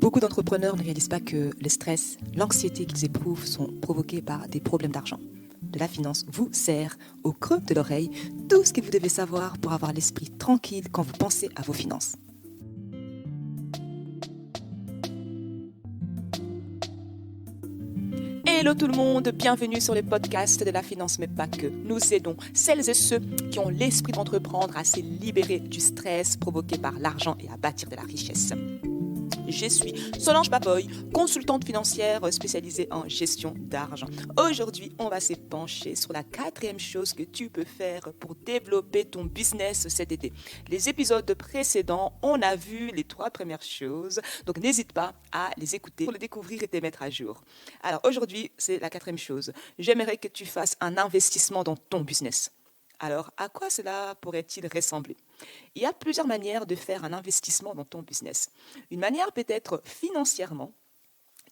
Beaucoup d'entrepreneurs ne réalisent pas que le stress, l'anxiété qu'ils éprouvent sont provoqués par des problèmes d'argent. De la finance vous sert au creux de l'oreille tout ce que vous devez savoir pour avoir l'esprit tranquille quand vous pensez à vos finances. Hello tout le monde, bienvenue sur les podcasts de la finance, mais pas que. Nous aidons celles et ceux qui ont l'esprit d'entreprendre à se libérer du stress provoqué par l'argent et à bâtir de la richesse. Je suis Solange Papoy, consultante financière spécialisée en gestion d'argent. Aujourd'hui, on va se pencher sur la 4e chose que tu peux faire pour développer ton business cet été. Les épisodes précédents, on a vu les 3 premières choses, donc n'hésite pas à les écouter pour les découvrir et te mettre à jour. Alors aujourd'hui, c'est la 4e chose. J'aimerais que tu fasses un investissement dans ton business. Alors, à quoi cela pourrait-il ressembler ? Il y a plusieurs manières de faire un investissement dans ton business. Une manière peut être financièrement.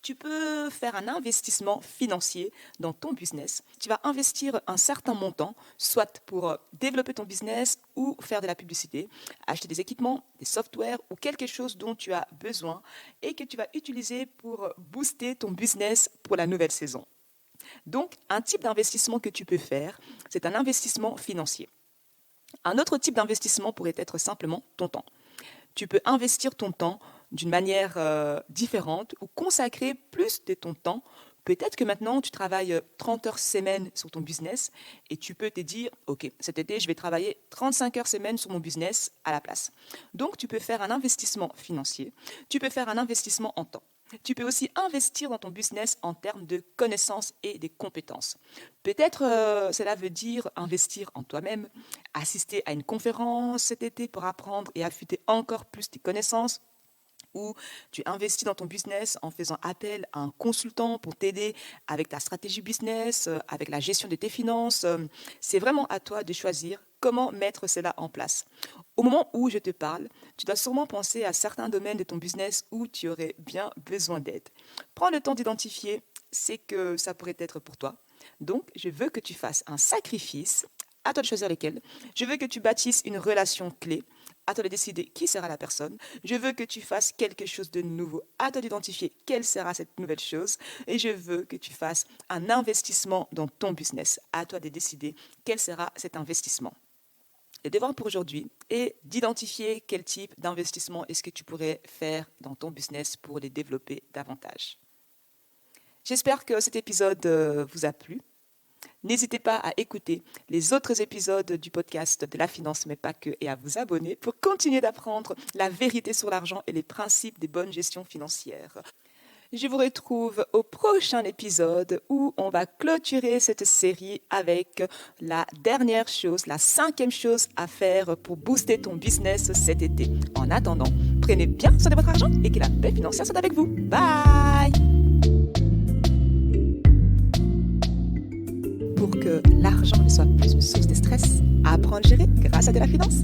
Tu peux faire un investissement financier dans ton business. Tu vas investir un certain montant, soit pour développer ton business ou faire de la publicité, acheter des équipements, des softwares ou quelque chose dont tu as besoin et que tu vas utiliser pour booster ton business pour la nouvelle saison. Donc, un type d'investissement que tu peux faire, c'est un investissement financier. Un autre type d'investissement pourrait être simplement ton temps. Tu peux investir ton temps d'une manière différente ou consacrer plus de ton temps. Peut-être que maintenant, tu travailles 30 heures semaine sur ton business et tu peux te dire, OK, cet été, je vais travailler 35 heures semaine sur mon business à la place. Donc, tu peux faire un investissement financier. Tu peux faire un investissement en temps. Tu peux aussi investir dans ton business en termes de connaissances et des compétences. Peut-être cela veut dire investir en toi-même, assister à une conférence cet été pour apprendre et affûter encore plus tes connaissances. Ou tu investis dans ton business en faisant appel à un consultant pour t'aider avec ta stratégie business, avec la gestion de tes finances. C'est vraiment à toi de choisir comment mettre cela en place. Au moment où je te parle, tu dois sûrement penser à certains domaines de ton business où tu aurais bien besoin d'aide. Prends le temps d'identifier ce que ça pourrait être pour toi. Donc, je veux que tu fasses un sacrifice. À toi de choisir lesquels. Je veux que tu bâtisses une relation clé. À toi de décider qui sera la personne. Je veux que tu fasses quelque chose de nouveau. À toi d'identifier quelle sera cette nouvelle chose. Et je veux que tu fasses un investissement dans ton business. À toi de décider quel sera cet investissement. Le devoir pour aujourd'hui est d'identifier quel type d'investissement est-ce que tu pourrais faire dans ton business pour les développer davantage. J'espère que cet épisode vous a plu. N'hésitez pas à écouter les autres épisodes du podcast de la finance, mais pas que, et à vous abonner pour continuer d'apprendre la vérité sur l'argent et les principes des bonnes gestions financières. Je vous retrouve au prochain épisode où on va clôturer cette série avec la dernière chose, la 5e chose à faire pour booster ton business cet été. En attendant, prenez bien soin de votre argent et que la paix financière soit avec vous. Bye! Pour que l'argent ne soit plus une source de stress, apprends à le gérer grâce à de la finance.